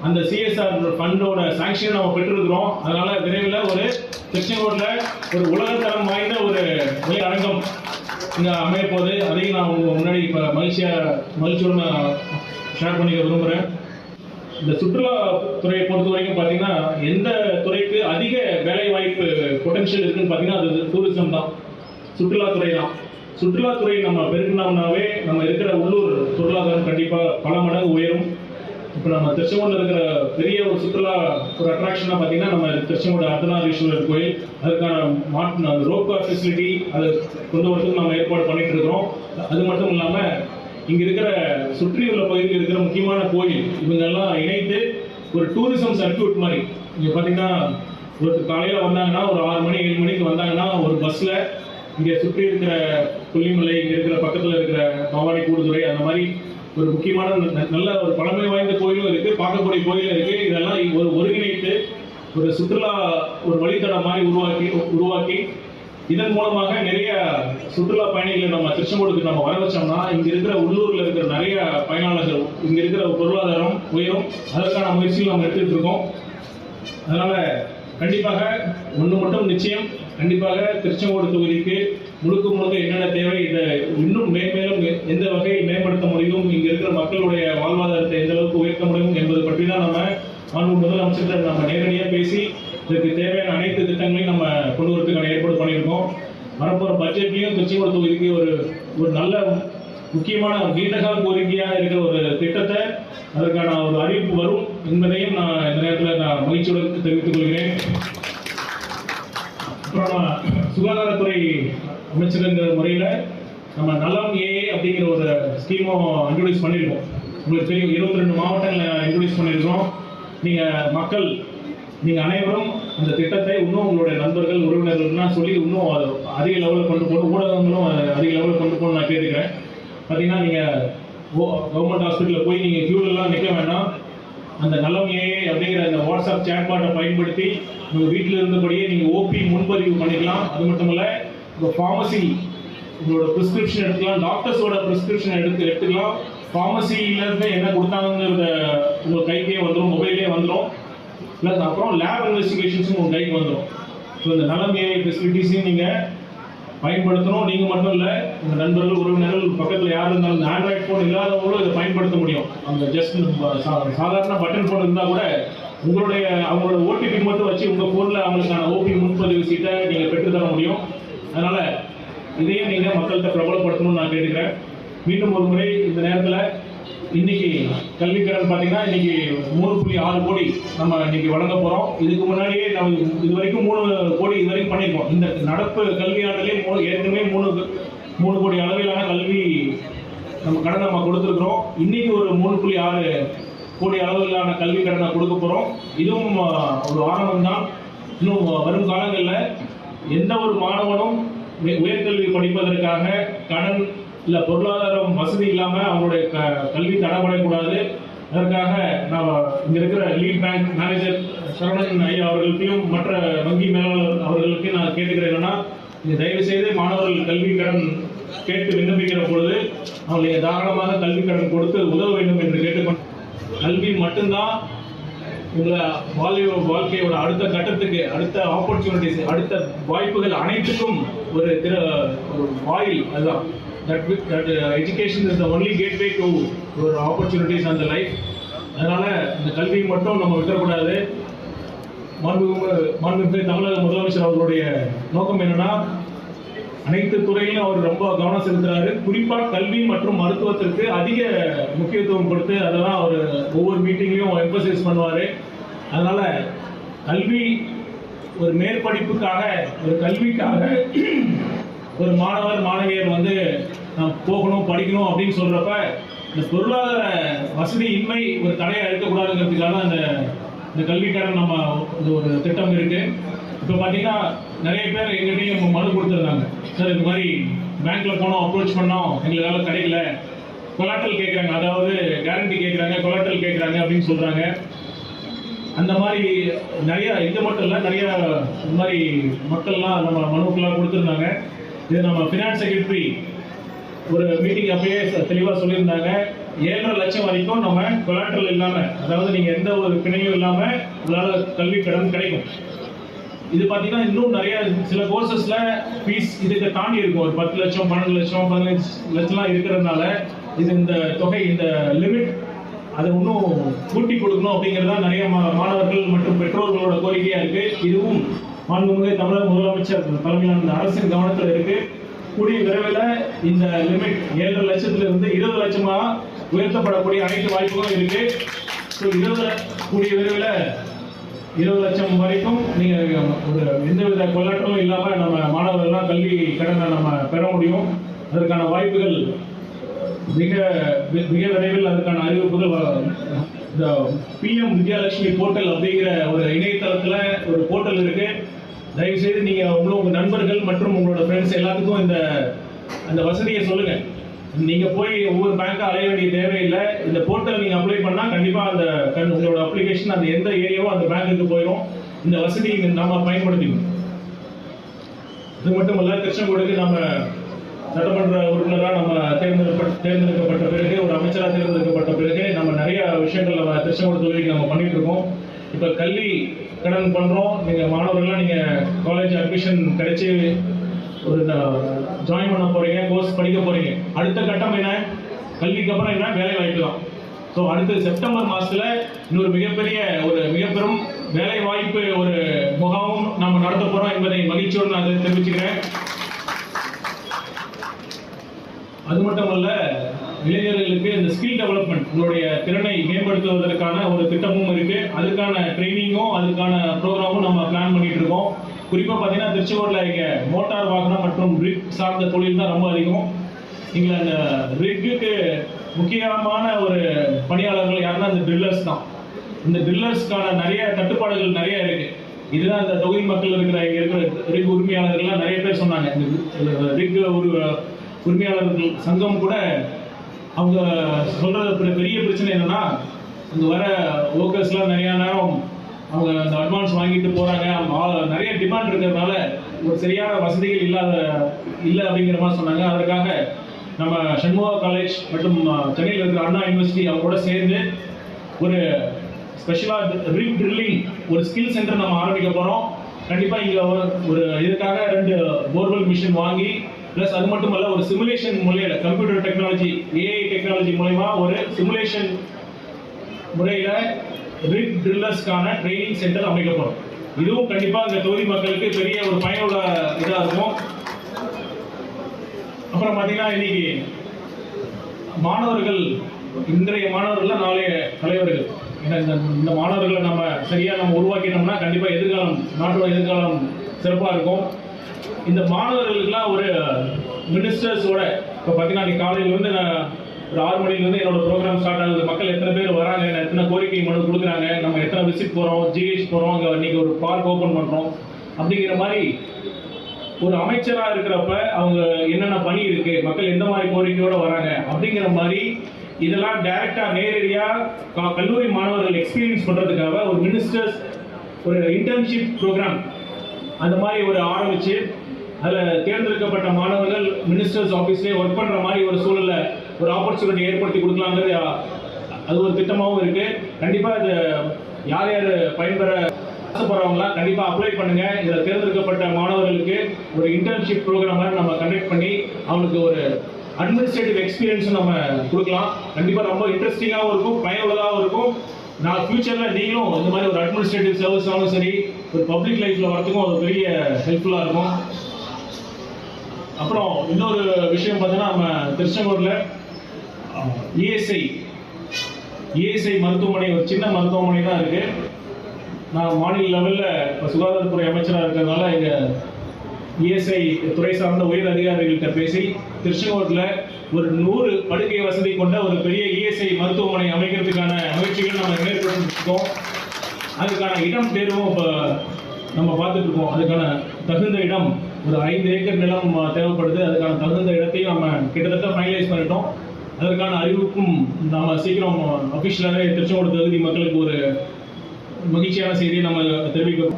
அந்த CSR ஃபண்டோட sanction நம்ம பெற்றிருக்கிறோம். அதனால விரைவில் ஒரு திருச்செங்கோட்டில் ஒரு உலகத்தரம் வாய்ந்த ஒரு அரங்கம் இங்கே அமைய போகுது. அதையும் நான் உங்கள் முன்னாடி இப்போ மகிழ்ச்சியோடு நான் ஷேர் பண்ணிக்க விரும்புகிறேன். இந்த சுற்றுலாத்துறையை பொறுத்த வரைக்கும் பார்த்தீங்கன்னா எந்த துறைக்கு அதிக வேலை வாய்ப்பு பொட்டன்ஷியல் இருக்குன்னு பார்த்தீங்கன்னா அது டூரிசம் தான், சுற்றுலாத்துறை தான். சுற்றுலாத்துறை நம்ம பெருக்கினோம்னாவே நம்ம இருக்கிற உள்ளூர் பொருளாதாரம் கண்டிப்பாக பல மடங்கு உயரும். இப்போ நம்ம திருச்செங்கோட்டில் இருக்கிற பெரிய ஒரு சுற்றுலா ஒரு அட்ராக்ஷனாக பார்த்தீங்கன்னா நம்ம திருச்செங்கோடு அர்த்தநாரீஸ்வரர் கோயில், அதுக்கான ரோப் கார் ஃபெசிலிட்டி அதை கொண்டு வரதுக்கு நம்ம ஏற்பாடு பண்ணிட்டு இருக்கிறோம். அது மட்டும் இல்லாமல் இங்கே இருக்கிற சுற்றியுள்ள பகுதியில் இருக்கிற முக்கியமான கோயில் இவங்கெல்லாம் இணைத்து ஒரு டூரிசம் சர்க்கியூட் மாதிரி இங்கே பார்த்தீங்கன்னா ஒரு காலையில் வந்தாங்கன்னா ஒரு 6 மணி 7 மணிக்கு வந்தாங்கன்னா ஒரு பஸ்ஸில் இங்கே சுற்றி இருக்கிற கொல்லிமலை, இங்கே இருக்கிற பக்கத்தில் இருக்கிற பவானி கூடுதுறை, அந்த மாதிரி ஒரு முக்கியமான நல்ல ஒரு பழமை வாய்ந்த கோயிலும் இருக்குது, பார்க்கக்கூடிய கோயிலும் இருக்குது. இதெல்லாம் ஒரு ஒருங்கிணைத்து ஒரு சுற்றுலா ஒரு வழித்தடம் மாதிரி உருவாக்கி இதன் மூலமாக நிறைய சுற்றுலா பயணிகளை நம்ம திருச்செங்கோடுக்கு நம்ம வர வச்சோம்னா இங்கே இருக்கிற உள்ளூரில் இருக்கிற நிறைய பயனாளர்கள் இங்கே இருக்கிற பொருளாதாரம் உயரும். அதற்கான முயற்சிகள் நம்ம எடுத்துகிட்டு இருக்கோம். அதனால் கண்டிப்பாக ஒன்று மட்டும் நிச்சயம், கண்டிப்பாக திருச்செங்கோடு தொகுதிக்கு முழுக்க என்னென்ன தேவை, இதை இன்னும் மேலும் எந்த வகையில் மேம்படுத்த முடியும், இங்கே இருக்கிற மக்களுடைய வாழ்வாதாரத்தை எந்த அளவுக்கு உயர்த்த முடியும் என்பது பற்றி தான் நம்ம முதலமைச்சர் நம்ம நேரடியாக பேசி இதற்கு தேவையான அனைத்து திட்டங்களையும் நம்ம கொண்டு வரதுக்கான ஏற்பாடு பண்ணியிருக்கோம். வரப்போகிற பட்ஜெட்லையும் திருச்செங்கோடு தொகுதிக்கு ஒரு நல்ல முக்கியமான நீண்டகால கோரிக்கையாக இருக்கிற ஒரு திட்டத்தை அதற்கான ஒரு அறிவிப்பு வரும் என்பதையும் நான் இந்த நேரத்தில் நான் மகிழ்ச்சியோடு தெரிவித்துக் கொள்கிறேன். அப்புறம் சுகாதாரத்துறை அமைச்சருங்கிற முறையில் நம்ம நலம் ஏஏ அப்படிங்கிற ஒரு ஸ்கீமும் இன்ட்ரோடியூஸ் பண்ணியிருக்கோம். உங்களுக்கு தெரியும், 22 மாவட்டங்களில் இன்ட்ரோடியூஸ் பண்ணியிருக்கோம். நீங்கள் அனைவரும் அந்த திட்டத்தை இன்னும் உங்களுடைய நண்பர்கள் உறவினர்கள்லாம் சொல்லி இன்னும் அதிக லெவலில் கொண்டு போகணும், ஊடகங்களும் அதிக லெவலில் கொண்டு போகணும் நான் கேட்டுக்கிறேன். பார்த்தீங்கன்னா நீங்கள் கவர்மெண்ட் ஹாஸ்பிட்டலில் போய் நீங்கள் கியூலெலாம் நிற்க வேண்டாம். அந்த நலம் ஏஏ அப்படிங்கிற அந்த வாட்ஸ்அப் சேட்பாட்டை பயன்படுத்தி உங்கள் வீட்டில் இருந்தபடியே நீங்கள் ஓபி முன்பதிவு பண்ணிக்கலாம். அது மட்டும் இல்லை, உங்கள் ஃபார்மசி உங்களோட ப்ரிஸ்கிரிப்ஷன் எடுத்துக்கலாம், டாக்டர்ஸோட ப்ரிஸ்கிரிப்ஷன் எடுத்துக்கலாம். ஃபார்மசியிலேருந்து என்ன கொடுத்தாங்கிறத உங்கள் கைக்கே வந்துடும், மொபைலே வந்துடும். ப்ளஸ் அப்புறம் லேப் இன்வெஸ்டிகேஷன்ஸும் உங்கள் கைக்கு வந்துடும். ஸோ இந்த நலம் ஏஐ ஃபெசிலிட்டிஸையும் நீங்கள் பயன்படுத்தணும். நீங்கள் மட்டும் இல்லை, உங்கள் நண்பர்கள் உறவினர்கள் பக்கத்தில் யார் இருந்தாலும் இந்த ஆண்ட்ராய்ட் ஃபோன் இல்லாதவங்களும் இதை பயன்படுத்த முடியும். அந்த ஜஸ்ட் சாதாரண பட்டன் ஃபோன் இருந்தால் கூட அவங்களோட ஓடிபி மட்டும் வச்சு உங்கள் ஃபோனில் அவங்களுக்கான ஓபி முன்பதிவு சீட்டை நீங்கள் பெற்றுத்தர முடியும். அதனால் இதையும் நீங்கள் மக்கள்கிட்ட பிரபலப்படுத்தணும்னு நான் கேட்டுக்கிறேன். மீண்டும் ஒரு முறை இந்த நேரத்தில் இன்னைக்கு கல்விக்கடன் பார்த்தீங்கன்னா இன்னைக்கு 3.6 கோடி நம்ம இன்னைக்கு வழங்க போகிறோம். இதுக்கு முன்னாடியே நம்ம இது வரைக்கும் 3 கோடி இது வரைக்கும் பண்ணியிருக்கோம். இந்த நடப்பு கல்வியாண்டிலே ஏற்கனவே 3 கோடி அளவிலான கல்வி கடன் நம்ம கொடுத்துருக்குறோம். இன்னைக்கு ஒரு 3.6 கோடி அளவிலான கல்வி கடனை கொடுக்க போகிறோம். இதுவும் ஒரு ஆரம்பம் தான். இன்னும் வரும் காலங்களில் எந்த ஒரு மாணவனும் உயர்கல்வி படிப்பதற்காக கடன் இல்லை பொருளாதாரம் வசதி இல்லாமல் அவங்களுடைய கல்வி தடைபடக்கூடாது. அதற்காக நான் இங்கே இருக்கிற லீட் பேங்க் மேனேஜர் சரவணன் ஐயா அவர்களுக்கும் மற்ற வங்கி மேலாளர் அவர்களுக்கு நான் கேட்டுக்கிறேன், என்னன்னா நீங்கள் தயவுசெய்து மாணவர்கள் கல்வி கடன் கேட்டு விண்ணப்பிக்கிற பொழுது அவங்களுக்கு தாராளமாக கல்வி கடன் கொடுத்து உதவ வேண்டும் என்று கேட்டுக்கொண்டு, கல்வி மட்டும்தான் உங்களை வாழ்க்கையோட அடுத்த கட்டத்துக்கு, அடுத்த ஆப்பர்ச்சுனிட்டிஸ், அடுத்த வாய்ப்புகள் அனைத்துக்கும் ஒரு வாயில். அதுதான் that education is the only gateway to your opportunities and the life. அதனால இந்த கல்வி மட்டும் நம்ம விட்டுறக்கூடாது. மாண்புமிகு தமிழக முதலமைச்சர் அவர்களுடைய நோக்கம் என்னன்னா, அனைத்து துறையிலும் அவர் ரொம்ப கவனம் செலுத்துறாரு. குறிப்பாக கல்வி மற்றும் மருத்துவத்திற்கு அதிக முக்கியத்துவம் கொடுத்து அதெல்லாம் அவர் ஒவ்வொரு மீட்டிங்லையும் எம்பசைஸ் பண்ணுவார். அதனால கல்வி ஒரு மேற்படிப்புக்காக, ஒரு கல்விக்காக ஒரு மாணவியர் நான் போகணும் படிக்கணும் அப்படின்னு சொல்றப்ப இந்த பொருளாதார வசதி இன்மை ஒரு தடையா இருக்கக்கூடாதுங்கிறதுக்காக இந்த கல்வி கடன் நம்ம ஒரு திட்டம் இருக்கு. இப்போ பார்த்தீங்கன்னா நிறைய பேர் எங்கிட்டையும் மனு கொடுத்துருந்தாங்க, சார் இந்த மாதிரி பேங்க்ல போனோம், அப்ரோச் பண்ணோம், எங்களுக்காக கிடைக்கல, கொலாட்டல் கேட்குறாங்க, அதாவது கேரண்டி கேட்குறாங்க, கொலாட்டல் கேட்குறாங்க அப்படின்னு சொல்றாங்க. அந்த மாதிரி நிறைய இது மட்டும் இல்லை, நிறைய இந்த மாதிரி மக்கள்லாம் நம்ம மனுக்கெல்லாம் கொடுத்துருந்தாங்க. இது நம்ம ஃபினான்ஸ் செக்ரட்டரி ஒரு மீட்டிங் அப்பயே தெளிவாக சொல்லியிருந்தாங்க. 7.5 லட்சம் வரைக்கும் நம்ம கொலாட்ரல் இல்லாம, அதாவது நீங்க எந்த ஒரு பிணையும் இல்லாம உங்களால கல்வி கடன் கிடைக்கும். இது பார்த்தீங்கன்னா இன்னும் நிறைய சில கோர்சஸ்ல ஃபீஸ் இதுக்கு தாண்டி இருக்கும். ஒரு 10 லட்சம் 12 லட்சம் 15 லட்சம்லாம் இருக்கிறதுனால இது இந்த தொகை இந்த லிமிட் அதை இன்னும் கூட்டி கொடுக்கணும் அப்படிங்கிறதா நிறைய மாணவர்கள் மற்றும் பெற்றோர்களோட கோரிக்கையா இருக்கு. இதுவும் மாண்புமிகு தமிழக முதலமைச்சர் தலைமையிலான இந்த அரசின் கவனத்தில் இருக்கு. கூடிய விரைவில் இந்த லிமிட் 7.5 லட்சத்திலிருந்து 20 லட்சமா உயர்த்தப்படக்கூடிய அனைத்து வாய்ப்புகளும் இருக்கு. ஸோ கூடிய விரைவில் 20 லட்சம் வரைக்கும் நீங்க ஒரு எந்தவித கொலாட்டரும் இல்லாம நம்ம மாணவர்கள்லாம் கல்வி கடனை நம்ம பெற முடியும். அதற்கான வாய்ப்புகள் மிக மிக விரைவில் அதற்கான அறிவிப்புகள் இந்த PM வித்யாலட்சுமி போர்ட்டல் அப்படிங்கிற ஒரு இணையதளத்துல ஒரு போர்ட்டல் இருக்கு. தயவு செய்து நீங்க உங்க நண்பர்கள் மற்றும் உங்களோட ஃப்ரெண்ட்ஸ் எல்லாத்துக்கும் அந்த வசதியை சொல்லுங்க. நீங்க போய் ஒவ்வொரு பேங்க்கா அலைய வேண்டிய தேவையில்லை. இந்த போர்ட்டல் நீங்க அப்ளை பண்ணா கண்டிப்பா உங்களோட அப்ளிகேஷன் அந்த எந்த ஏரியாவோ அந்த பேங்க்குக்கு போயிடும். இந்த வசதி நம்ம பயன்படுத்திக்கணும். இது மட்டும் இல்ல, திருச்செங்கோடுக்கு நம்ம சட்டமன்ற உறுப்பினராக நம்ம தேர்ந்தெடுக்கப்பட்ட பிறகு, ஒரு அமைச்சராக தேர்ந்தெடுக்கப்பட்ட பிறகு நம்ம நிறைய விஷயங்கள் நம்ம திருச்செங்கோடு தொகுதிக்கு நம்ம பண்ணிட்டு இருக்கோம். இப்போ கல்வி கடன் பண்றோம். நீங்க மாணவர்கள்லாம் நீங்க காலேஜ் அட்மிஷன் கிடைச்சி ஒரு ஜாயின் பண்ண போறீங்க, கோர்ஸ் படிக்க போறீங்க. அடுத்த கட்டம் என்ன? கல்விக்கு அப்புறம் என்ன? வேலை வாய்ப்பு தான். ஸோ அடுத்த செப்டம்பர் மாசத்துல இன்னொரு மிகப்பெரும் வேலை வாய்ப்பு ஒரு முகாமும் நம்ம நடத்த போறோம் என்பதை மகிழ்ச்சியோடு நான் தெரிவிச்சுக்கிறேன். அது மட்டுமல்ல, இளைஞர்களுக்கு இந்த ஸ்கில் டெவலப்மெண்ட், உங்களுடைய திறனை மேம்படுத்துவதற்கான ஒரு திட்டமும் இருக்கு. அதுக்கான ட்ரைனிங்கும் அதுக்கான ப்ரோக்ராமும் நம்ம பிளான் பண்ணிட்டு இருக்கோம். குறிப்பா பார்த்தீங்கன்னா திருச்செங்கோடுல இங்க மோட்டார் வாகனம் மற்றும் ரிக் சார்ந்த தொழில் தான் ரொம்ப அதிகம். இங்க அந்த ரிக்குக்கு முக்கியமான ஒரு பணியாளர்கள் யாருன்னா இந்த ட்ரில்லர்ஸ் தான். இந்த ட்ரில்லர்ஸ்க்கான நிறைய தட்டுப்பாடுகள் நிறைய இருக்கு. இதுதான் இந்த தொகுதி மக்கள் இங்க இருக்கிற ரிக் உரிமையாளர்கள்லாம் நிறைய பேர் சொன்னாங்க. இந்த ரிக் உரிமையாளர்கள் சங்கம் கூட அவங்க சொல்றது பெரிய பிரச்சனை என்னன்னா, இங்க வர ஒர்க்கர்ஸ்லாம் நிறைய நேரம் அவங்க அந்த அட்வான்ஸ் வாங்கிட்டு போறாங்க. அவங்க நிறைய டிமாண்ட் இருக்கிறதுனால ஒரு சரியான வசதிகள் இல்லை அப்படிங்கிற மாதிரி சொன்னாங்க. அதற்காக நம்ம சண்முகா காலேஜ் மற்றும் சென்னையில் இருக்கிற அண்ணா யூனிவர்சிட்டி அவங்க கூட சேர்ந்து ஒரு ஸ்பெஷலாக ரிக் ட்ரில்லிங் ஒரு ஸ்கில் சென்டர் நம்ம ஆரம்பிக்க போறோம். கண்டிப்பா இங்க ஒரு இதுக்காக 2 போர்வெல் மிஷின் வாங்கி, பிளஸ் அது மட்டும் இல்ல, ஒரு சிமுலேஷன் முறையில கம்ப்யூட்டர் டெக்னாலஜி AI டெக்னாலஜி மூலமா ஒரு சிமுலேஷன் முறையில ரிக் ட்ரில்லர்ஸ்க்கான ட்ரைனிங் சென்டர் அமைக்க போறோம். இதுவும் கண்டிப்பா இந்த தொகுதி மக்களுக்கு பெரிய ஒரு பயனுள்ள இதா இருக்கும். அப்புறம் பாத்தீங்கன்னா இன்னைக்கு மாணவர்கள், இன்றைய மாணவர்கள் நாளைய தலைவர்கள். இந்த மாணவர்களை நம்ம சரியா உருவாக்கினோம்னா கண்டிப்பா நாட்டோட எதிர்காலம் சிறப்பா இருக்கும். இந்த மாணவர்களுக்குலாம் ஒரு மினிஸ்டர்ஸோட இப்போ பார்த்தீங்கன்னா காலையில இருந்து ஒரு 6 மணிலேருந்து என்னோட ப்ரோக்ராம் ஸ்டார்ட் ஆகுது. மக்கள் எத்தனை பேர் வராங்க, எத்தனை கோரிக்கை மனு கொடுக்குறாங்க, நம்ம எத்தனை விசிட் போகிறோம், GH போகிறோம், அங்கே இன்னைக்கு ஒரு பார்க் ஓப்பன் பண்ணுறோம் அப்படிங்கிற மாதிரி ஒரு அமைச்சராக இருக்கிறப்ப அவங்க என்னென்ன பணி இருக்கு, மக்கள் எந்த மாதிரி கோரிக்கையோடு வராங்க அப்படிங்கிற மாதிரி இதெல்லாம் டைரக்டாக நேரடியாக கல்லூரி மாணவர்கள் எக்ஸ்பீரியன்ஸ் பண்ணுறதுக்காக ஒரு மினிஸ்டர்ஸ் ஒரு இன்டர்ன்ஷிப் ப்ரோக்ராம் அந்த மாதிரி ஒரு ஆரம்பிச்சு அதில் தேர்ந்தெடுக்கப்பட்ட மாணவர்கள் மினிஸ்டர்ஸ் ஆஃபீஸ்லேயே ஒர்க் பண்ணுற மாதிரி ஒரு சூழலை ஒரு ஆப்பர்ச்சுனிட்டி ஏற்படுத்தி கொடுக்கலாங்கிறது அது ஒரு திட்டமாகவும் இருக்கு. கண்டிப்பாக இது யார் பயன்பெற ஆசைப்படுறவங்களாம் கண்டிப்பாக அப்ளை பண்ணுங்க. இதில் தேர்ந்தெடுக்கப்பட்ட மாணவர்களுக்கு ஒரு இன்டர்ன்ஷிப் ப்ரோக்ராமை நம்ம கண்டக்ட் பண்ணி அவங்களுக்கு ஒரு அட்மினிஸ்ட்ரேட்டிவ் எக்ஸ்பீரியன்ஸும் நம்ம கொடுக்கலாம். கண்டிப்பாக ரொம்ப இன்ட்ரெஸ்டிங்காகவும் இருக்கும், பயனுள்ளதாகவும் இருக்கும். நான் ஃபியூச்சரில் நீங்களும் இந்த மாதிரி ஒரு அட்மினிஸ்ட்ரேட்டிவ் சர்வீஸாலும் சரி, ஒரு பப்ளிக் லைஃப்பில் வரதுக்கும் ஒரு பெரிய ஹெல்ப்ஃபுல்லாக இருக்கும். அப்புறம் இன்னொரு விஷயம் பார்த்தீங்கன்னா, நம்ம திருச்செங்கோடில் ESI மருத்துவமனை ஒரு சின்ன மருத்துவமனை தான் இருக்கு. நான் மாநில லெவலில் இப்போ சுகாதாரத்துறை அமைச்சராக இருக்கிறதுனால எங்கள் ESI துறை சார்ந்த உயர் அதிகாரிகள்கிட்ட பேசி திருச்செங்கோட்டில் ஒரு 100 படுக்கை வசதி கொண்ட ஒரு பெரிய ESI மருத்துவமனை அமைக்கிறதுக்கான முயற்சிகள் நம்ம மேற்கொண்டிருக்கோம். அதுக்கான இடம் தேர்வும் இப்போ நம்ம பார்த்துட்டு இருக்கோம். அதுக்கான தகுந்த இடம் ஒரு 5 ஏக்கர் நிலம் தேவைப்படுது. அதுக்கான தகுந்த இடத்தையும் நம்ம கிட்டத்தட்ட ஃபைனலைஸ் பண்ணிட்டோம். அதற்கான அறிவிப்பும் நம்ம சீக்கிரம் அஃபிஷியலாகவே திருச்செங்கோடு தொகுதி மக்களுக்கு ஒரு மகிழ்ச்சியான செய்தியை நம்ம தெரிவிக்கிறோம்.